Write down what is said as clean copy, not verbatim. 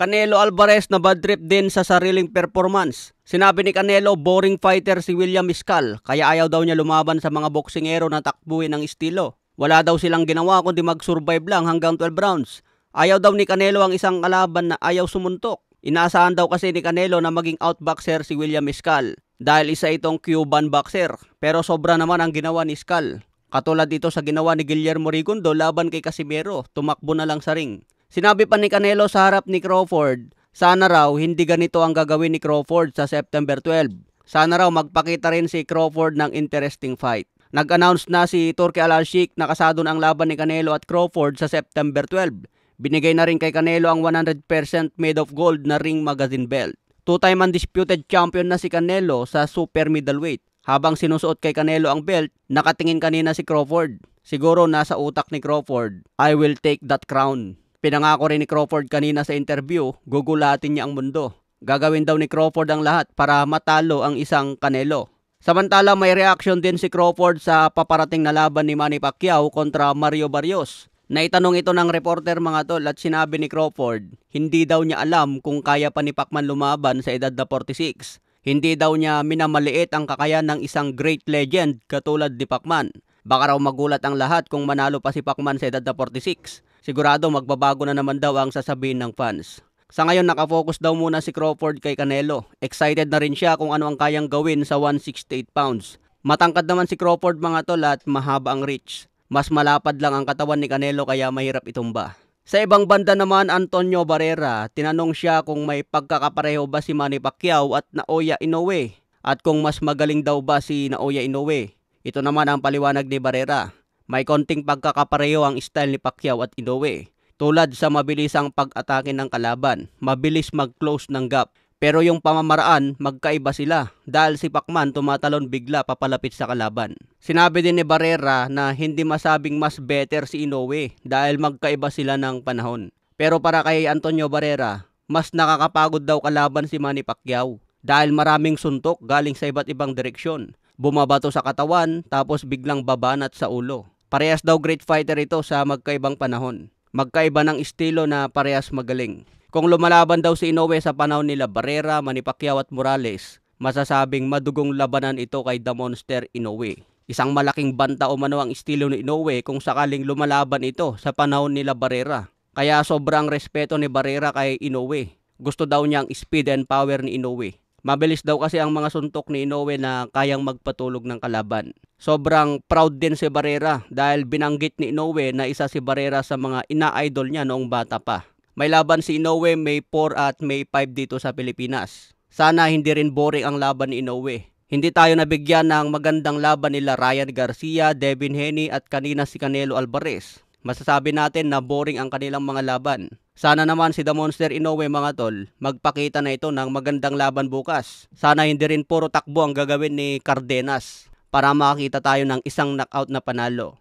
Canelo Alvarez na bad trip din sa sariling performance. Sinabi ni Canelo, boring fighter si William Miscal, kaya ayaw daw niya lumaban sa mga boksingero na takbuhin ng estilo. Wala daw silang ginawa kundi mag-survive lang hanggang 12 rounds. Ayaw daw ni Canelo ang isang kalaban na ayaw sumuntok. Inaasahan daw kasi ni Canelo na maging outboxer si William Miscal dahil isa itong Cuban boxer. Pero sobra naman ang ginawa ni Miscal. Katulad dito sa ginawa ni Guillermo Rigondeaux laban kay Casimero, tumakbo na lang sa ring. Sinabi pa ni Canelo sa harap ni Crawford, sana raw hindi ganito ang gagawin ni Crawford sa September 12. Sana raw magpakita rin si Crawford ng interesting fight. Nag-announce na si Turki Al-Sheikh na kasado na ang laban ni Canelo at Crawford sa September 12. Binigay na rin kay Canelo ang 100% made of gold na ring magazine belt. Two-time undisputed champion na si Canelo sa super middleweight. Habang sinusuot kay Canelo ang belt, nakatingin kanina si Crawford. Siguro nasa utak ni Crawford, I will take that crown. Pinangako rin ni Crawford kanina sa interview, gugulatin niya ang mundo. Gagawin daw ni Crawford ang lahat para matalo ang isang Canelo. Samantala may reaction din si Crawford sa paparating na laban ni Manny Pacquiao kontra Mario Barrios. Naitanong ito ng reporter mga tol at sinabi ni Crawford, hindi daw niya alam kung kaya pa ni Pacman lumaban sa edad na 46. Hindi daw niya minamaliit ang kakayahan ng isang great legend katulad ni Pacman. Baka raw magulat ang lahat kung manalo pa si Pacman sa edad na 46. Sigurado magbabago na naman daw ang sasabihin ng fans. Sa ngayon nakafocus daw muna si Crawford kay Canelo. Excited na rin siya kung ano ang kayang gawin sa 168 pounds. Matangkad naman si Crawford mga tol at mahaba ang reach. Mas malapad lang ang katawan ni Canelo kaya mahirap itumba. Sa ibang banda naman, Antonio Barrera, tinanong siya kung may pagkakapareho ba si Manny Pacquiao at Naoya Inoue at kung mas magaling daw ba si Naoya Inoue. Ito naman ang paliwanag ni Barrera. May konting pagkakapareho ang style ni Pacquiao at Inoue. Tulad sa mabilisang pag-atake ng kalaban, mabilis mag-close ng gap. Pero yung pamamaraan, magkaiba sila dahil si Pacman tumatalon bigla papalapit sa kalaban. Sinabi din ni Barrera na hindi masabing mas better si Inoue dahil magkaiba sila ng panahon. Pero para kay Antonio Barrera, mas nakakapagod daw kalaban si Manny Pacquiao dahil maraming suntok galing sa iba't ibang direksyon. Bumabato sa katawan tapos biglang babanat sa ulo. Parehas daw great fighter ito sa magkaibang panahon. Magkaiba ng estilo na parehas magaling. Kung lumalaban daw si Inoue sa panahon nila Barrera, Manny Pacquiao at Morales, masasabing madugong labanan ito kay The Monster Inoue. Isang malaking banta o mano ang estilo ni Inoue kung sakaling lumalaban ito sa panahon nila Barrera. Kaya sobrang respeto ni Barrera kay Inoue. Gusto daw niya ang speed and power ni Inoue. Mabilis daw kasi ang mga suntok ni Inoue na kayang magpatulog ng kalaban. Sobrang proud din si Barrera dahil binanggit ni Inoue na isa si Barrera sa mga ina-idol niya noong bata pa. May laban si Inoue May 4 at May 5 dito sa Pilipinas. Sana hindi rin boring ang laban ni Inoue. Hindi tayo nabigyan ng magandang laban nila Ryan Garcia, Devin Haney at kanina si Canelo Alvarez. Masasabi natin na boring ang kanilang mga laban. Sana naman si The Monster Inoue mga tol, magpakita na ito ng magandang laban bukas. Sana hindi rin puro takbo ang gagawin ni Cardenas para makakita tayo ng isang knockout na panalo.